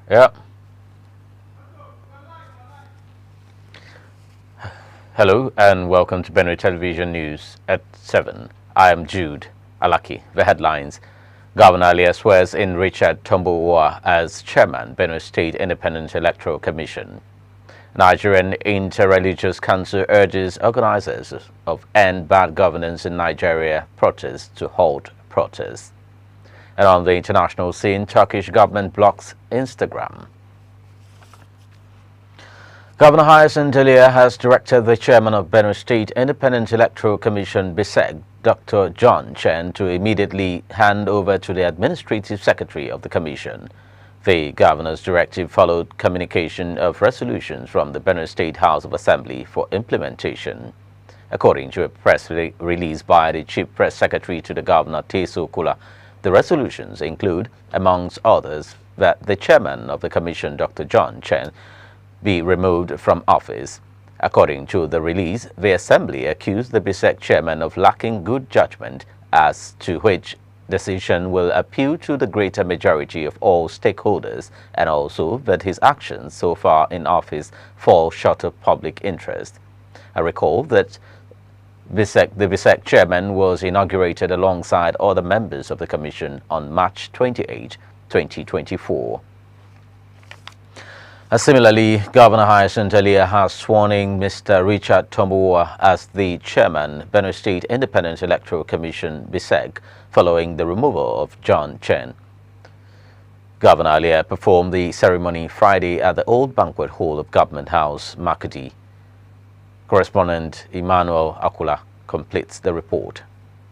Yeah. Hello and welcome to Benue Television News at 7. I am Jude Alaki. The headlines. Governor Alia swears in Richard Tombowa as chairman, Benue State Independent Electoral Commission. Nigerian Interreligious Council urges organizers of End Bad Governance in Nigeria protests to halt protests. And on the international scene, Turkish government blocks Instagram. Governor Hyacinth Alia has directed the chairman of Benue State Independent Electoral Commission, BSEC, Dr. John Chen, to immediately hand over to the administrative secretary of the commission. The governor's directive followed communication of resolutions from the Benue State House of Assembly for implementation. According to a press release by the chief press secretary to the governor, Teso Kula, the resolutions include, amongst others, that the chairman of the commission, Dr. John Chen, be removed from office. According to the release, the Assembly accused the BSEC chairman of lacking good judgment, as to which decision will appeal to the greater majority of all stakeholders, and also that his actions so far in office fall short of public interest. I recall that the BSEC chairman was inaugurated alongside other members of the commission on March 28, 2024. Similarly, Governor Hyacinth Alia has sworn in Mr. Richard Tombowa as the chairman, Benue State Independent Electoral Commission, BSEC, following the removal of John Chen. Governor Alia performed the ceremony Friday at the Old Banquet Hall of Government House, Makudi. Correspondent Emmanuel Akula completes the report.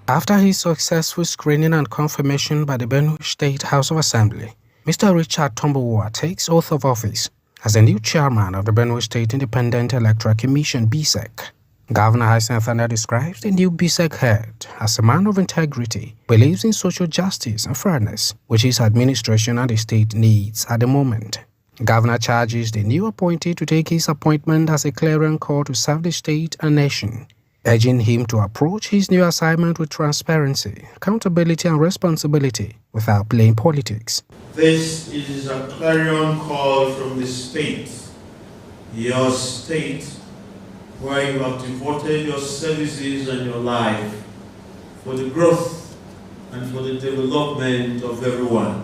After his successful screening and confirmation by the Benue State House of Assembly, Mr. Richard Tombowa takes oath of office as the new chairman of the Benue State Independent Electoral Commission, BSEC. Governor Hyacinth Alia describes the new BSEC head as a man of integrity, believes in social justice and fairness, which his administration and the state needs at the moment. Governor charges the new appointee to take his appointment as a clarion call to serve the state and nation, urging him to approach his new assignment with transparency, accountability and responsibility without playing politics. This is a clarion call from the state, your state, where you have devoted your services and your life for the growth and for the development of everyone.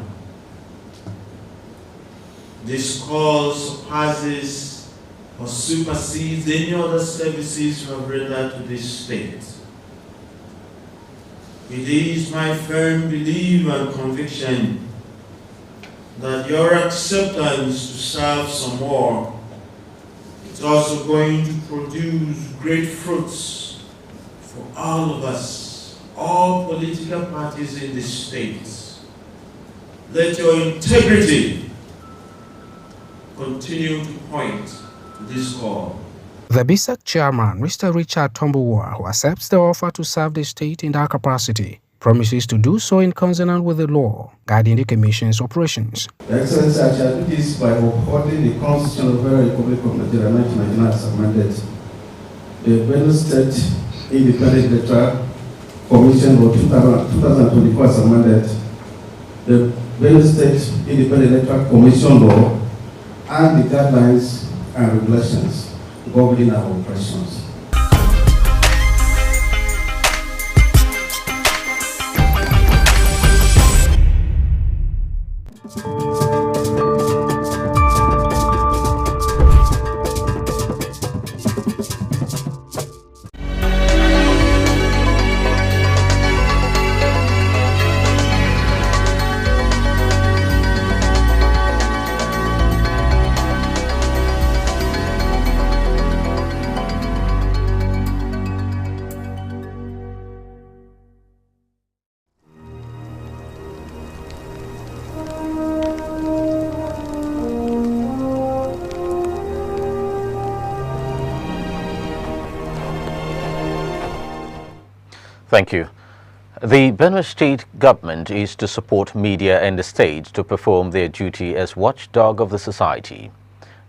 This call surpasses or supersedes any other services you have rendered to this state. It is my firm belief and conviction that your acceptance to serve some more is also going to produce great fruits for all of us, all political parties in this state. Let your integrity continue to point to this call. The BSEC chairman, Mr. Richard Tombowa, who accepts the offer to serve the state in that capacity, promises to do so in consonance with the law guiding the commission's operations. Excellency, I shall do this by upholding the Constitution of the Federal Republic of Nigeria 1999 as amended. The Benue State Independent Electoral Commission for 2024 as amended. The Benue State Independent Electoral Commission law and the guidelines and regulations governing our operations. Thank you. The Benue State government is to support media in the state to perform their duty as watchdog of the society.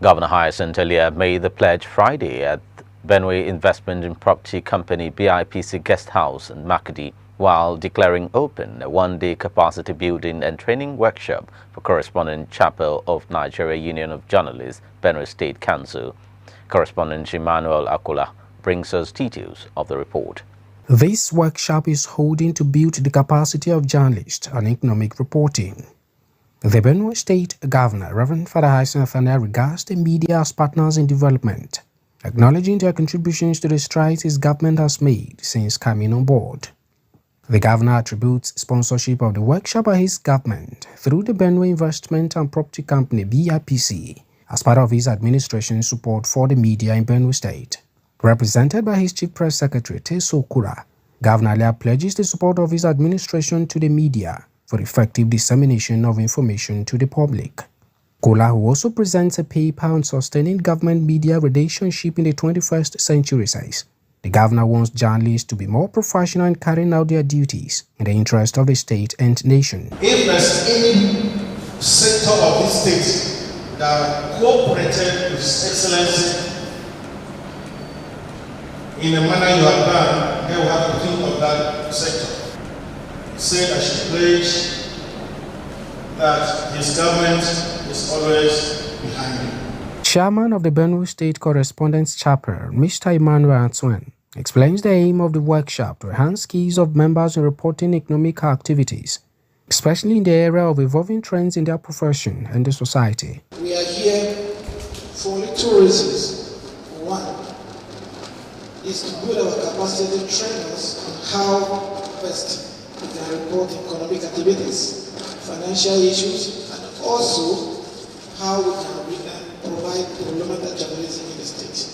Governor Hyacinth Elia made the pledge Friday at Benue Investment and Property Company BIPC Guest House in Makadi, while declaring open a one-day capacity building and training workshop for correspondent chapel of Nigeria Union of Journalists, Benue State Council. Correspondent Emmanuel Akula brings us details of the report. This workshop is holding to build the capacity of journalists on economic reporting. The Benue State Governor, Reverend Father Hyacinth Elia, regards the media as partners in development, acknowledging their contributions to the strides his government has made since coming on board. The Governor attributes sponsorship of the workshop by his government through the Benue Investment and Property Company BIPC as part of his administration's support for the media in Benue State. Represented by his Chief Press Secretary Teso Kura, Governor Elia pledges the support of his administration to the media for effective dissemination of information to the public. Kula, who also presents a paper on sustaining government media relationship in the 21st century, says the governor wants journalists to be more professional in carrying out their duties in the interest of the state and nation. If there's any sector of this state that cooperated with His Excellency in the manner you have done, they will have to think of that sector. He said I should pledge that his government is always behind him. Chairman of the Benue State Correspondence Chapel, Mr. Emmanuel Antoine, explains the aim of the workshop to enhance skills of members in reporting economic activities, especially in the area of evolving trends in their profession and the society. We are here for only two reasons. One is to build our capacity to train us on how best we can report economic activities, financial issues, and also how we can provide developmental journalism in the state.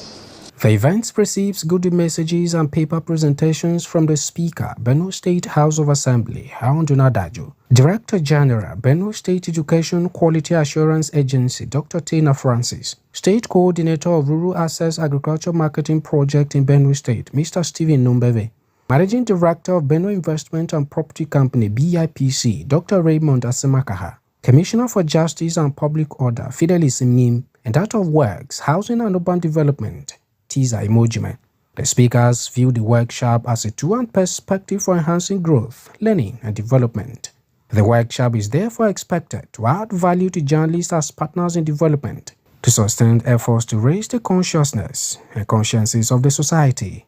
The event receives good messages and paper presentations from the Speaker, Benue State House of Assembly, Haunduna Dajo, Director General, Benue State Education Quality Assurance Agency, Dr. Tina Francis, State Coordinator of Rural Access Agriculture Marketing Project in Benue State, Mr. Stephen Numbeve, Managing Director of Benue Investment and Property Company, BIPC, Dr. Raymond Asemakaha, Commissioner for Justice and Public Order, Fidelis Imnim, and that of Works, Housing and Urban Development, Tiza Imojime. The speakers view the workshop as a tool and perspective for enhancing growth, learning, and development. The workshop is therefore expected to add value to journalists as partners in development, to sustain efforts to raise the consciousness and consciences of the society.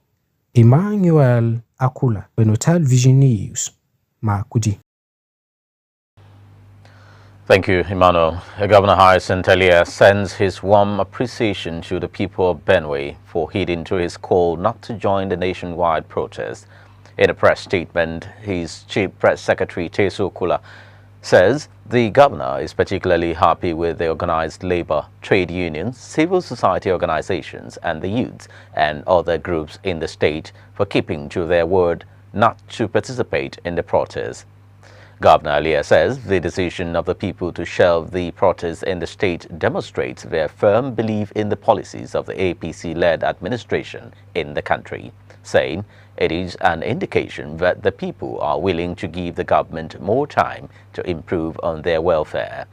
Emmanuel Akula, BENUETVNEWS, Makudi. Thank you, Emmanuel. Governor Hyacinth Elia sends his warm appreciation to the people of Benue for heeding to his call not to join the nationwide protest. In a press statement, his Chief Press Secretary Teso Kula says the governor is particularly happy with the organized labor, trade unions, civil society organizations, and the youths and other groups in the state for keeping to their word not to participate in the protest. Governor Elia says the decision of the people to shelve the protest in the state demonstrates their firm belief in the policies of the APC-led administration in the country, saying it is an indication that the people are willing to give the government more time to improve on their welfare.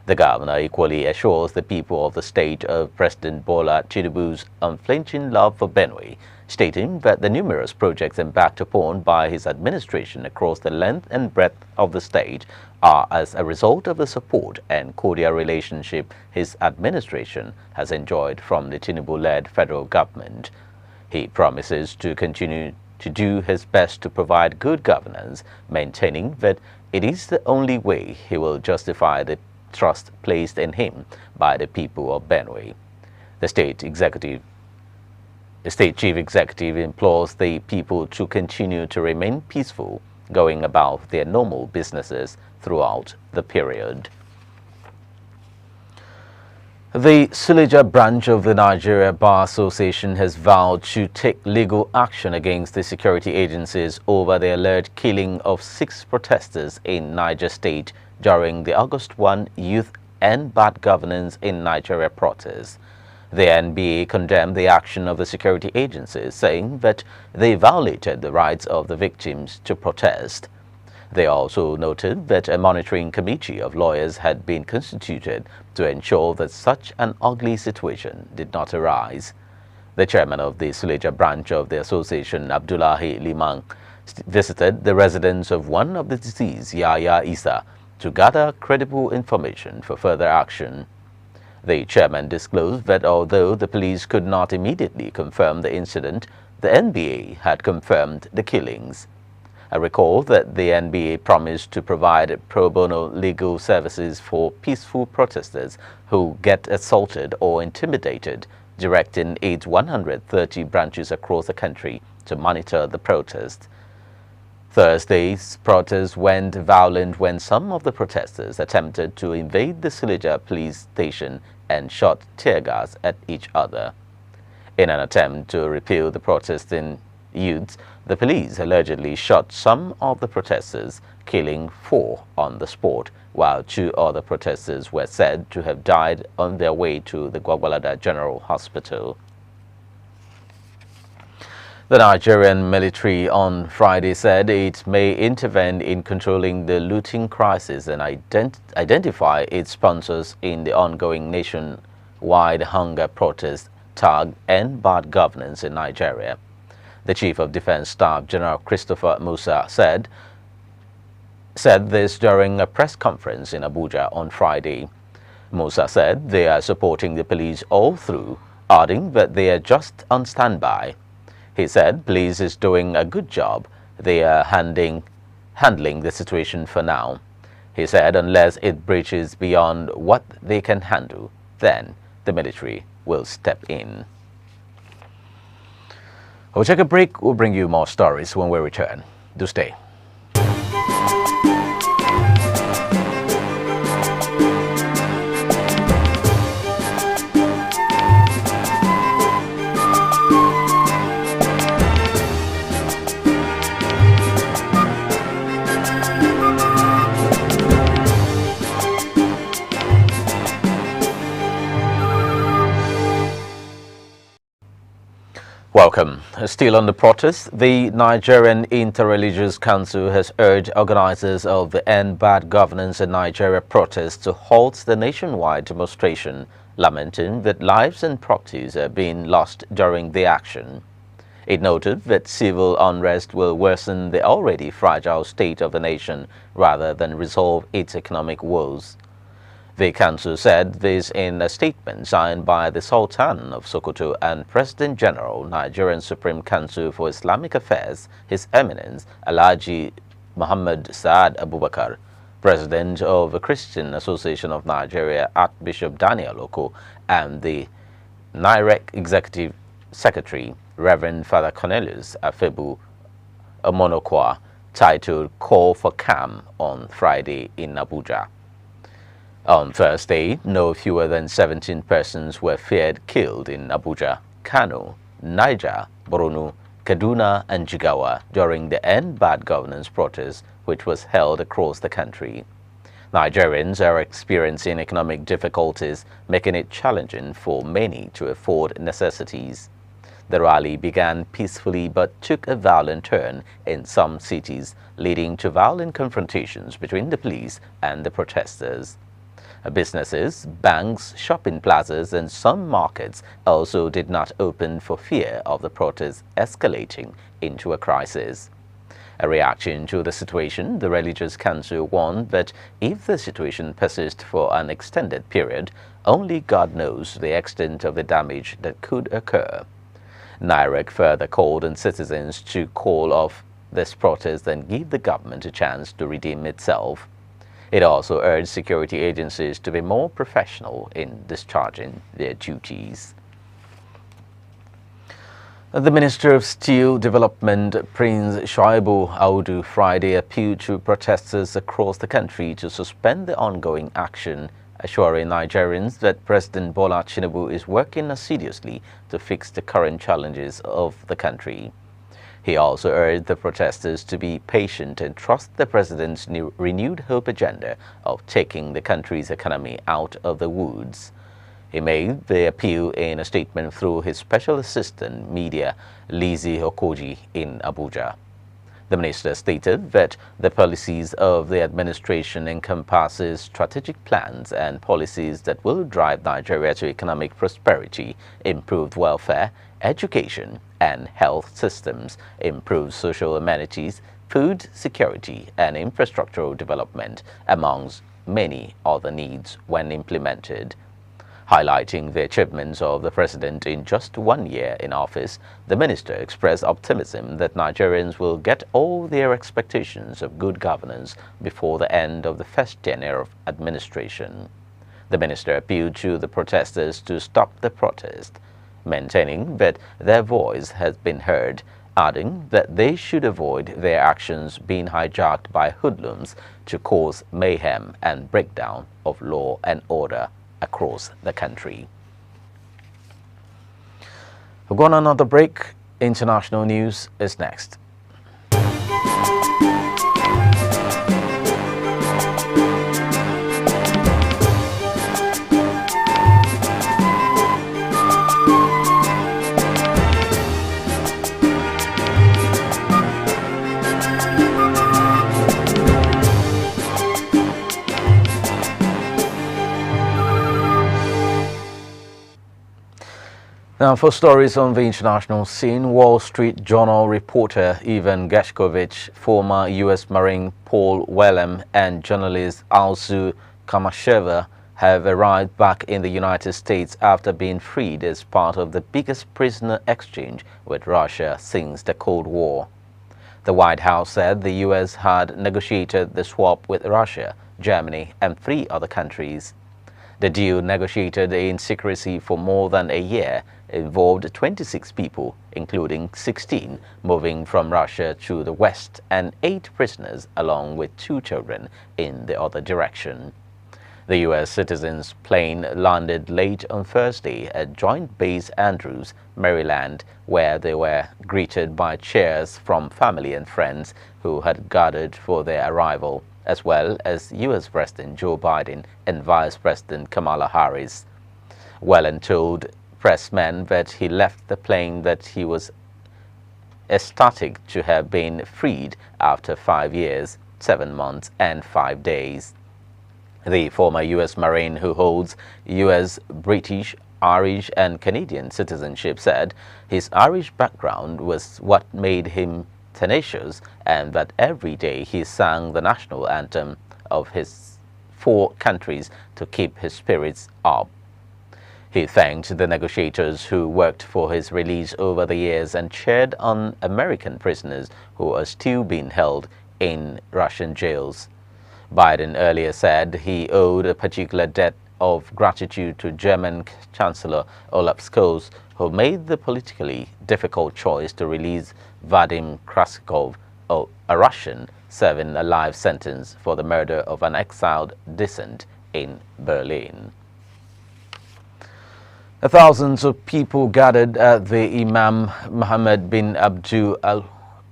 The governor equally assures the people of the state of President Bola Tinubu's unflinching love for Benue, stating that the numerous projects embarked upon by his administration across the length and breadth of the state are as a result of the support and cordial relationship his administration has enjoyed from the Tinubu-led federal government. He promises to continue to do his best to provide good governance, maintaining that it is the only way he will justify the trust placed in him by the people of Benue. The state chief executive implores the people to continue to remain peaceful, going about their normal businesses throughout the period. The Suleja branch of the Nigeria Bar Association has vowed to take legal action against the security agencies over the alleged killing of 6 protesters in Niger State during the August 1 Youth and Bad Governance in Nigeria protest. The NBA condemned the action of the security agencies, saying that they violated the rights of the victims to protest. They also noted that a monitoring committee of lawyers had been constituted to ensure that such an ugly situation did not arise. The chairman of the Suleja branch of the association, Abdullahi Liman, visited the residence of one of the deceased, Yahya Isa, to gather credible information for further action. The chairman disclosed that although the police could not immediately confirm the incident, the NBA had confirmed the killings. I recall that the NBA promised to provide pro bono legal services for peaceful protesters who get assaulted or intimidated, directing its 130 branches across the country to monitor the protest. Thursday's protests went violent when some of the protesters attempted to invade the Suleja police station and shot tear gas at each other. In an attempt to repel the protesting youths, the police allegedly shot some of the protesters, killing 4 on the spot, while 2 other protesters were said to have died on their way to the Gwagwalada General Hospital. The Nigerian military on Friday said it may intervene in controlling the looting crisis and identify its sponsors in the ongoing nationwide hunger protest tagged End Bad Governance in Nigeria. The Chief of Defense Staff, General Christopher Musa, said this during a press conference in Abuja on Friday. Musa said they are supporting the police all through, adding that they are just on standby. He said police is doing a good job. They are handling the situation for now. He said unless it breaches beyond what they can handle, then the military will step in. We'll take a break. We'll bring you more stories when we return. Do stay. Welcome. Still on the protest, the Nigerian Interreligious Council has urged organizers of the End Bad Governance in Nigeria protest to halt the nationwide demonstration, lamenting that lives and properties are being lost during the action. It noted that civil unrest will worsen the already fragile state of the nation rather than resolve its economic woes. The council said this in a statement signed by the Sultan of Sokoto and President General, Nigerian Supreme Council for Islamic Affairs, His Eminence Alhaji Muhammad Saad Abubakar, President of the Christian Association of Nigeria, Archbishop Daniel Oko, and the NIREC Executive Secretary, Reverend Father Cornelius Afebu Omonokwa, titled Call for Calm on Friday in Abuja. On Thursday, no fewer than 17 persons were feared killed in Abuja, Kano, Niger, Borno, Kaduna, and Jigawa during the End Bad Governance protest, which was held across the country. Nigerians are experiencing economic difficulties, making it challenging for many to afford necessities. The rally began peacefully but took a violent turn in some cities, leading to violent confrontations between the police and the protesters. Businesses, banks, shopping plazas, and some markets also did not open for fear of the protests escalating into a crisis. A reaction to the situation, the Religious Council warned that if the situation persists for an extended period, only God knows the extent of the damage that could occur. NIREC further called on citizens to call off this protest and give the government a chance to redeem itself. It also urged security agencies to be more professional in discharging their duties. The Minister of Steel Development, Prince Shoaibu Audu, Friday appealed to protesters across the country to suspend the ongoing action, assuring Nigerians that President Bola Tinubu is working assiduously to fix the current challenges of the country. He also urged the protesters to be patient and trust the president's renewed hope agenda of taking the country's economy out of the woods. He made the appeal in a statement through his special assistant media, Lizzie Okoji, in Abuja. The minister stated that the policies of the administration encompasses strategic plans and policies that will drive Nigeria to economic prosperity, improved welfare, education and health systems, improved social amenities, food security and infrastructural development, amongst many other needs when implemented. Highlighting the achievements of the president in just 1 year in office, the minister expressed optimism that Nigerians will get all their expectations of good governance before the end of the first tenure of administration. The minister appealed to the protesters to stop the protest, maintaining that their voice has been heard, adding that they should avoid their actions being hijacked by hoodlums to cause mayhem and breakdown of law and order across the country. We're going on another break. International news is next. Now, for stories on the international scene, Wall Street Journal reporter Ivan Gershkovich, former U.S. Marine Paul Whelan, and journalist Alsu Kamasheva have arrived back in the United States after being freed as part of the biggest prisoner exchange with Russia since the Cold War. The White House said the U.S. had negotiated the swap with Russia, Germany, and 3 other countries. The deal, negotiated in secrecy for more than a year, involved 26 people, including 16 moving from Russia to the West and 8 prisoners along with 2 children in the other direction. The U.S. citizens' plane landed late on Thursday at Joint Base Andrews, Maryland, where they were greeted by cheers from family and friends who had gathered for their arrival, as well as U.S. President Joe Biden and Vice President Kamala Harris. Whelan told pressmen that he left the plane that he was ecstatic to have been freed after 5 years, 7 months and 5 days. The former U.S. Marine, who holds U.S., British, Irish and Canadian citizenship, said his Irish background was what made him tenacious and that every day he sang the national anthem of his 4 countries to keep his spirits up. He thanked the negotiators who worked for his release over the years and cheered on American prisoners who are still being held in Russian jails. Biden earlier said he owed a particular debt of gratitude to German Chancellor Olaf Scholz, who made the politically difficult choice to release Vadim Krasikov, a Russian serving a life sentence for the murder of an exiled dissident in Berlin. Thousands of people gathered at the Imam Mohammed bin Abdul Al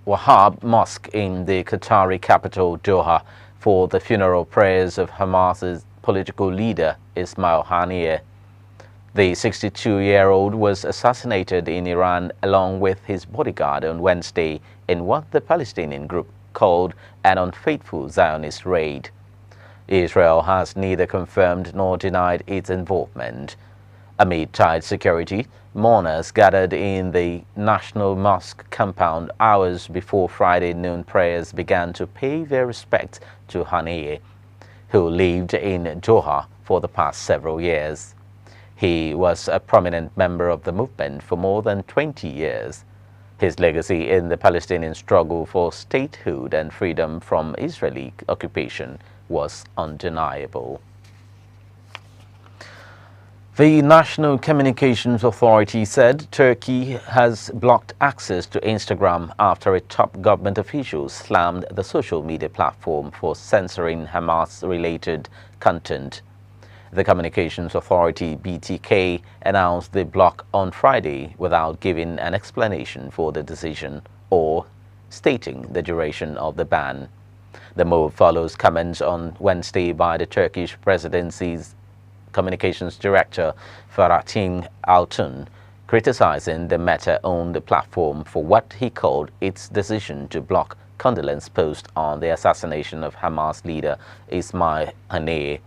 Wahab Mosque in the Qatari capital Doha for the funeral prayers of Hamas's political leader Ismail Haniyeh. The 62-year-old was assassinated in Iran along with his bodyguard on Wednesday in what the Palestinian group called an unfaithful Zionist raid. Israel has neither confirmed nor denied its involvement. Amid tight security, mourners gathered in the National Mosque compound hours before Friday noon prayers began to pay their respects to Haniyeh, who lived in Doha for the past several years. He was a prominent member of the movement for more than 20 years. His legacy in the Palestinian struggle for statehood and freedom from Israeli occupation was undeniable. The National Communications Authority said Turkey has blocked access to Instagram after a top government official slammed the social media platform for censoring Hamas-related content. The Communications Authority, BTK, announced the block on Friday without giving an explanation for the decision or stating the duration of the ban. The move follows comments on Wednesday by the Turkish presidency's Communications Director Faratin Altun, criticizing the Meta-owned platform for what he called its decision to block condolence posts on the assassination of Hamas leader Ismail Haniyeh.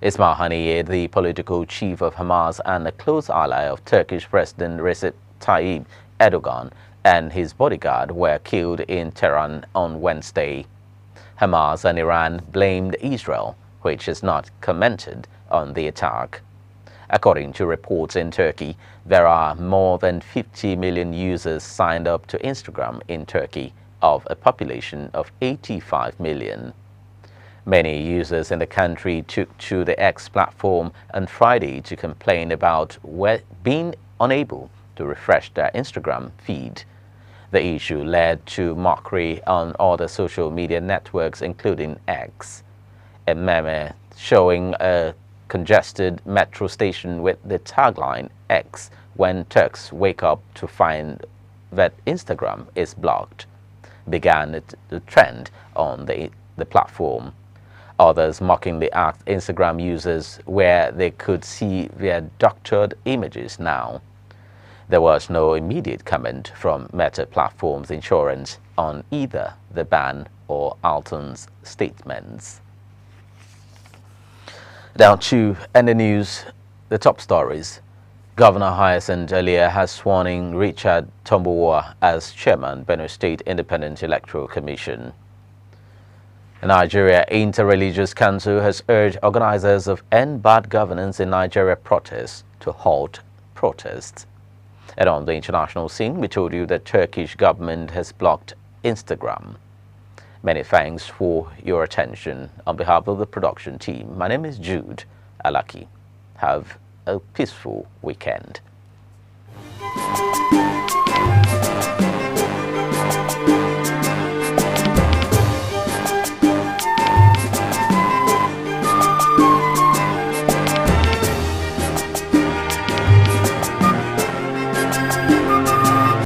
Ismail Haniyeh, the political chief of Hamas and a close ally of Turkish President Recep Tayyip Erdogan, and his bodyguard were killed in Tehran on Wednesday. Hamas and Iran blamed Israel, which has not commented on the attack. According to reports in Turkey, there are more than 50 million users signed up to Instagram in Turkey, of a population of 85 million. Many users in the country took to the X platform on Friday to complain about being unable to refresh their Instagram feed. The issue led to mockery on other social media networks, including X. A meme showing a congested metro station with the tagline "X when Turks wake up to find that Instagram is blocked" began the trend on the platform. Others mockingly asked Instagram users where they could see their doctored images now. There was no immediate comment from Meta Platforms Insurance on either the ban or Alton's statements. Down to end the news, the top stories. Governor Hyacinth earlier has sworn in Richard Tombowa as chairman, Benue State Independent Electoral Commission. The Nigeria Interreligious Council has urged organizers of End Bad Governance in Nigeria protests to halt protests. And on the international scene, we told you that Turkish government has blocked Instagram. Many thanks for your attention. On behalf of the production team, my name is Jude Alaki. Have a peaceful weekend.